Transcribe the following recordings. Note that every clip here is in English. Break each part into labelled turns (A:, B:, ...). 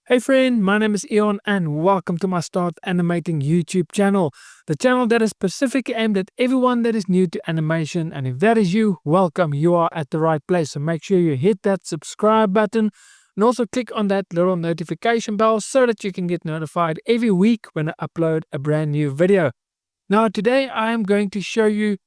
A: Hey friend, my name is Eon and welcome to my Start Animating YouTube channel, the channel that is specifically aimed at everyone that is new to animation. And if that is you, welcome, you are at the right place. So make sure you hit that subscribe button and also click on that little notification bell so that you can get notified every week when I upload a brand new video. Now today I am going to show you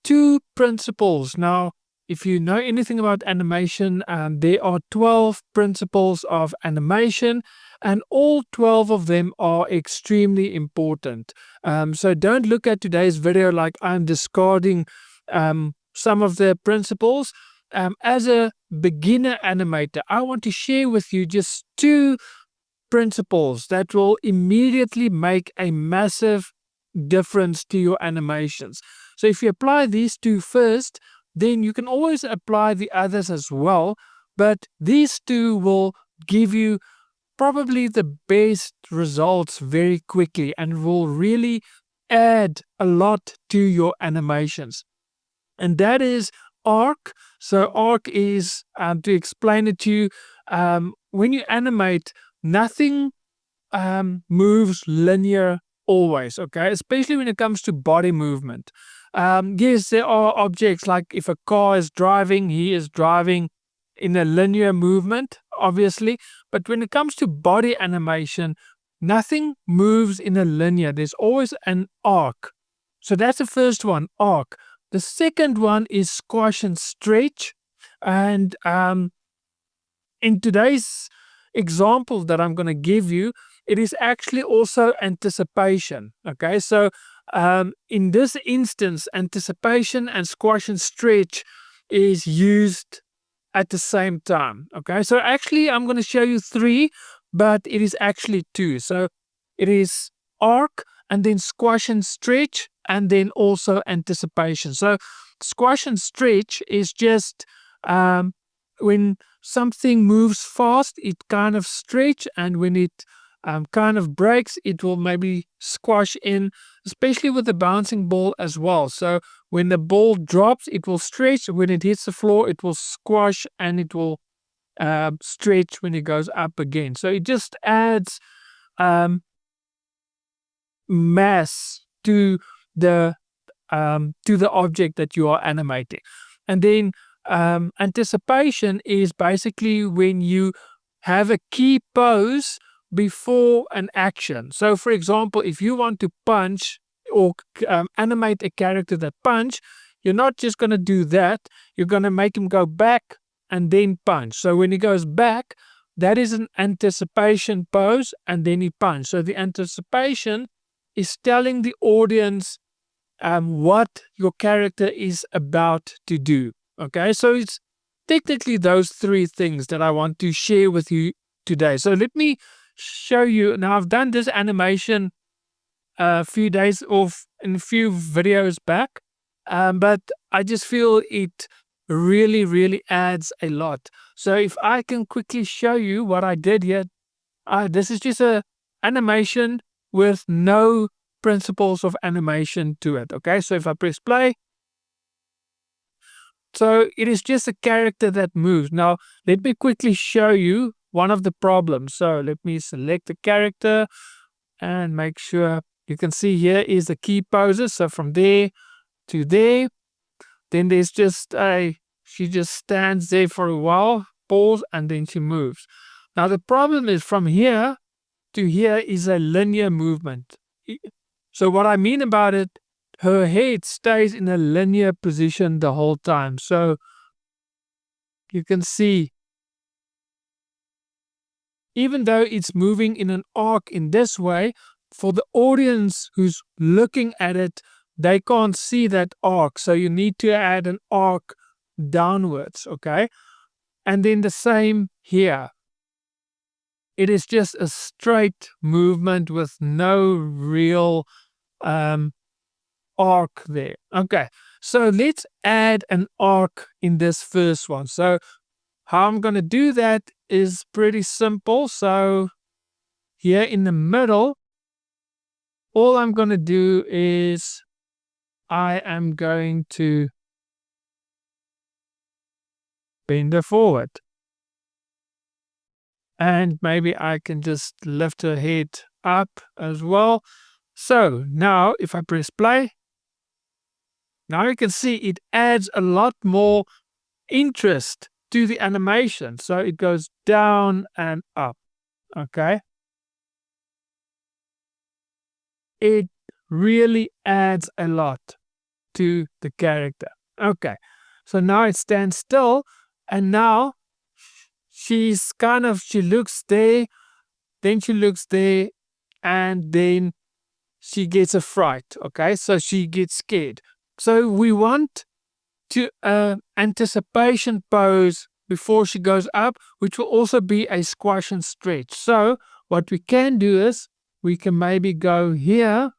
A: two principles. Now, if you know anything about animation, there are 12 principles of animation, and all 12 of them are extremely important. So don't look at today's video like I'm discarding some of the principles. As a beginner animator, I want to share with you just two principles that will immediately make a massive difference to your animations. So if you apply these two first, then you can always apply the others as well. But these two will give you probably the best results very quickly and will really add a lot to your animations. And that is arc. So arc is, to explain it to you, when you animate, nothing moves linear always, okay? Especially when it comes to body movement. Yes, there are objects like if a car is driving, he is driving in a linear movement, obviously. But when it comes to body animation, nothing moves in a linear. There's always an arc. So that's the first one, arc. The second one is squash and stretch. And in today's example that I'm going to give you, it is actually also anticipation. Okay, so in this instance, anticipation and squash and stretch is used at the same time. Okay, so actually, I'm going to show you three, but it is actually two. So it is arc and then squash and stretch and then also anticipation. So squash and stretch is just when something moves fast, it kind of stretch, and when it kind of breaks, it will maybe squash in, especially with the bouncing ball as well. So when the ball drops, it will stretch. When it hits the floor, it will squash, and it will stretch when it goes up again. So it just adds mass to the object that you are animating. And then anticipation is basically when you have a key pose before an action. So, for example, if you want to punch or animate a character that punch, you're not just going to do that. You're going to make him go back and then punch. So when he goes back, that is an anticipation pose, and then he punch. So the anticipation is telling the audience what your character is about to do. Okay, so it's technically those three things that I want to share with you today. So let me show you. Now, I've done this animation a few days off in a few videos back, but I just feel it really adds a lot. So if I can quickly show you what I did here, this is just a animation with no principles of animation to it. Okay, so if I press play, so it is just a character that moves. Now, let me quickly show you one of the problems. So let me select the character and make sure you can see here is the key poses. So from there to there, then there's just she just stands there for a while, pause, and then she moves. Now, the problem is from here to here is a linear movement. So what I mean about it, her head stays in a linear position the whole time. So you can see, even though it's moving in an arc in this way, for the audience who's looking at it, they can't see that arc. So you need to add an arc downwards, okay? And then the same here. It is just a straight movement with no real arc there. Okay, so let's add an arc in this first one. So how I'm going to do that is pretty simple. So here in the middle, all I'm going to do is I am going to bend her forward. And maybe I can just lift her head up as well. So now if I press play, now you can see it adds a lot more interest to the animation. So it goes down and up. Okay. It really adds a lot to the character. Okay. So now it stands still, and now she looks there, then she looks there, and then she gets a fright. Okay. So she gets scared. So we want to anticipation pose before she goes up, which will also be a squash and stretch. So what we can do is we can maybe go here.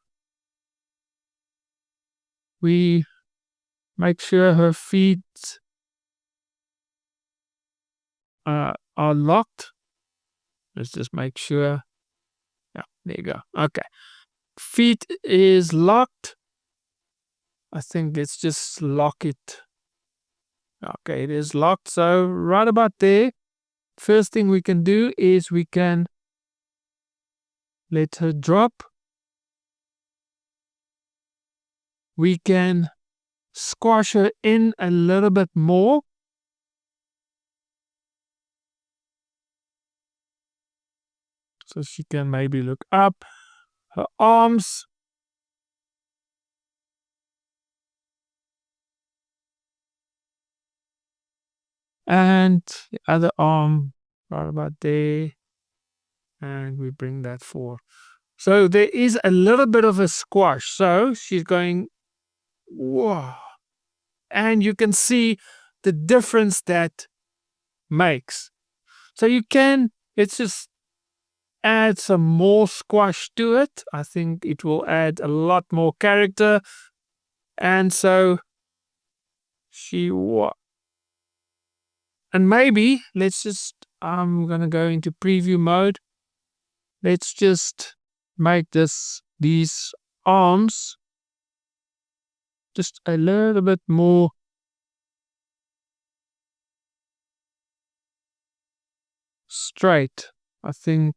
A: We make sure her feet are locked. Let's just make sure. Yeah, there you go. Okay. Feet is locked. I think let's just lock it. Okay, it is locked. So right about there, first thing we can do is we can let her drop. We can squash her in a little bit more. So she can maybe look up. Her arms. And the other arm right about there. And we bring that forward. So there is a little bit of a squash. So she's going, whoa. And you can see the difference that makes. So let's just add some more squash to it. I think it will add a lot more character. And so and maybe I'm going to go into preview mode. Let's just make these arms just a little bit more straight, I think,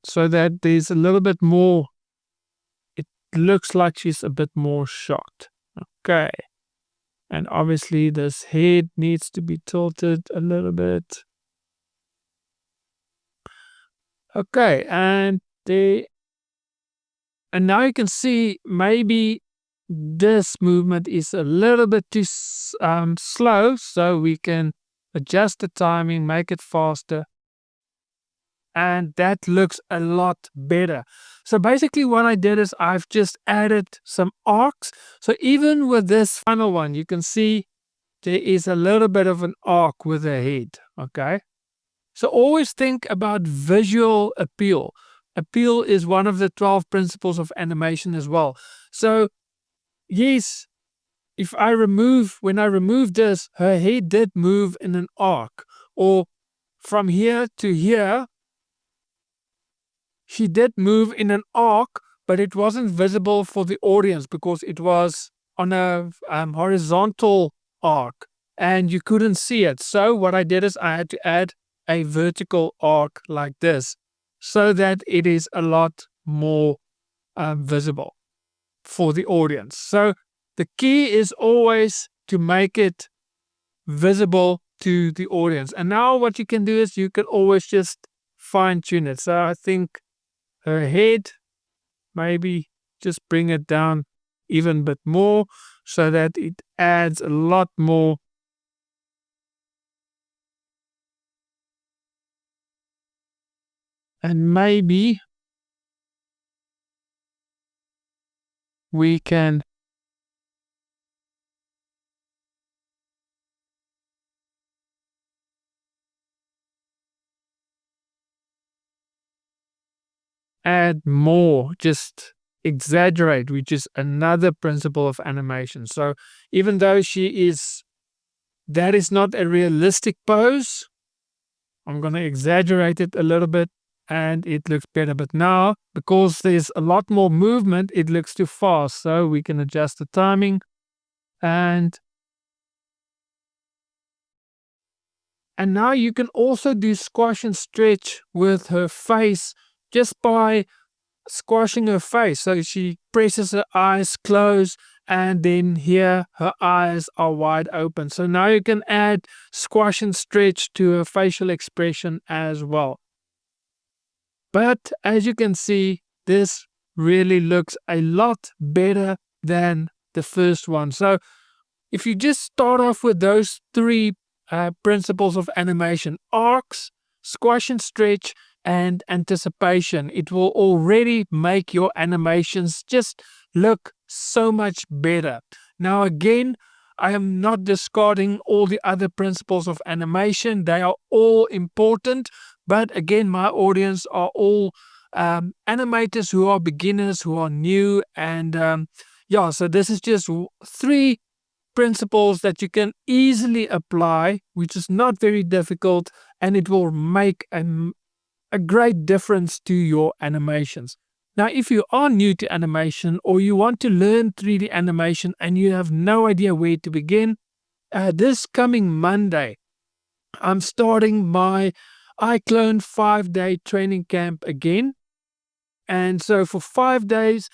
A: so that there's a little bit more, it looks like she's a bit more shocked. Okay. And obviously this head needs to be tilted a little bit. Okay, and now you can see maybe this movement is a little bit too slow, so we can adjust the timing, make it faster, and that looks a lot better. So basically what I did is I've just added some arcs. So even with this final one, you can see there is a little bit of an arc with the head. Okay. So always think about visual appeal. Appeal is one of the 12 principles of animation as well. So yes, when I remove this, her head did move in an arc, or from here to here, she did move in an arc, but it wasn't visible for the audience because it was on a horizontal arc and you couldn't see it. So what I did is I had to add a vertical arc like this so that it is a lot more visible for the audience. So the key is always to make it visible to the audience. And now what you can do is you can always just fine tune it. So I think her head, maybe just bring it down even a bit more so that it adds a lot more. And maybe we can add more, just exaggerate, which is another principle of animation. So even though that is not a realistic pose, I'm going to exaggerate it a little bit and it looks better. But now, because there's a lot more movement, it looks too fast. So we can adjust the timing and And now you can also do squash and stretch with her face just by squashing her face. So she presses her eyes closed, and then here her eyes are wide open. So now you can add squash and stretch to her facial expression as well. But as you can see, this really looks a lot better than the first one. So if you just start off with those three principles of animation: arcs, squash and stretch, and anticipation, it will already make your animations just look so much better. Now, again, I am not discarding all the other principles of animation, they are all important. But again, my audience are all animators who are beginners, who are new, and yeah, so this is just three principles that you can easily apply, which is not very difficult, and it will make a great difference to your animations. Now, if you are new to animation or you want to learn 3D animation and you have no idea where to begin, this coming Monday, I'm starting my iClone 5-day training camp again. And so for 5 days,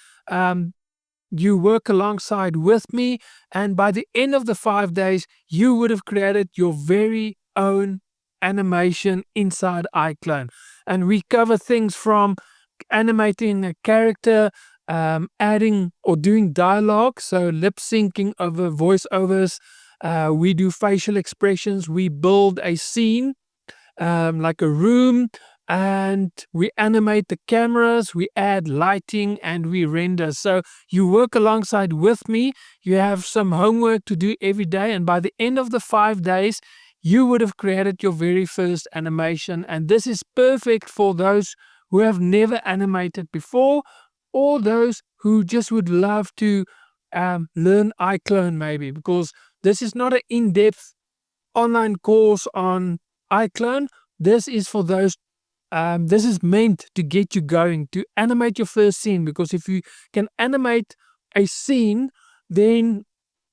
A: you work alongside with me, and by the end of the 5 days, you would have created your very own animation inside iClone. And we cover things from animating a character, adding or doing dialogue, so lip syncing over voiceovers. We do facial expressions. We build a scene, like a room, and we animate the cameras, we add lighting, and we render. So you work alongside with me. You have some homework to do every day, and by the end of the 5 days, you would have created your very first animation. And this is perfect for those who have never animated before, or those who just would love to learn iClone maybe, because this is not an in-depth online course on iClone. This is for those. This is meant to get you going to animate your first scene, because if you can animate a scene, then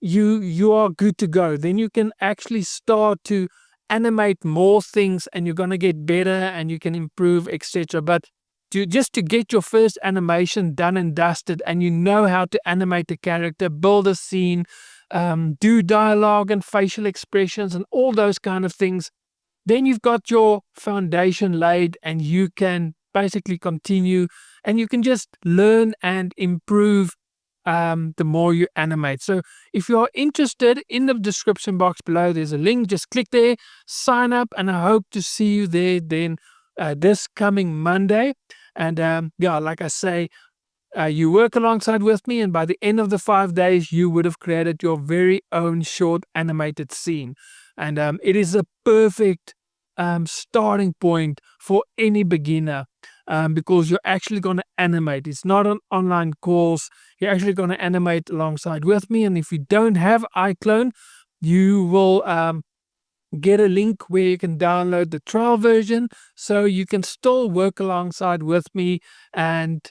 A: you are good to go. Then you can actually start to animate more things, and you're gonna get better, and you can improve, etc. But just to get your first animation done and dusted, and you know how to animate a character, build a scene, do dialogue and facial expressions and all those kind of things, then you've got your foundation laid, and you can basically continue, and you can just learn and improve the more you animate. So if you are interested, in the description box below, there's a link. Just click there, sign up, and I hope to see you there then this coming Monday. And yeah, like I say, you work alongside with me, and by the end of the 5 days, you would have created your very own short animated scene. And it is a perfect starting point for any beginner, because you're actually going to animate. It's not an online course. You're actually going to animate alongside with me. And if you don't have iClone, you will get a link where you can download the trial version, so you can still work alongside with me. And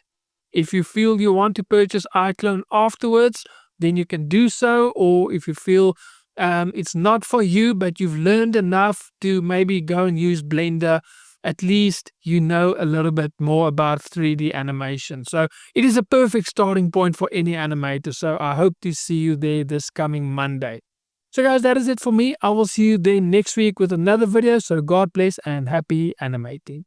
A: if you feel you want to purchase iClone afterwards, then you can do so. Or if you feel it's not for you, but you've learned enough to maybe go and use Blender, at least you know a little bit more about 3D animation. So it is a perfect starting point for any animator. So I hope to see you there this coming Monday. So guys, that is it for me. I will see you there next week with another video. So God bless and happy animating.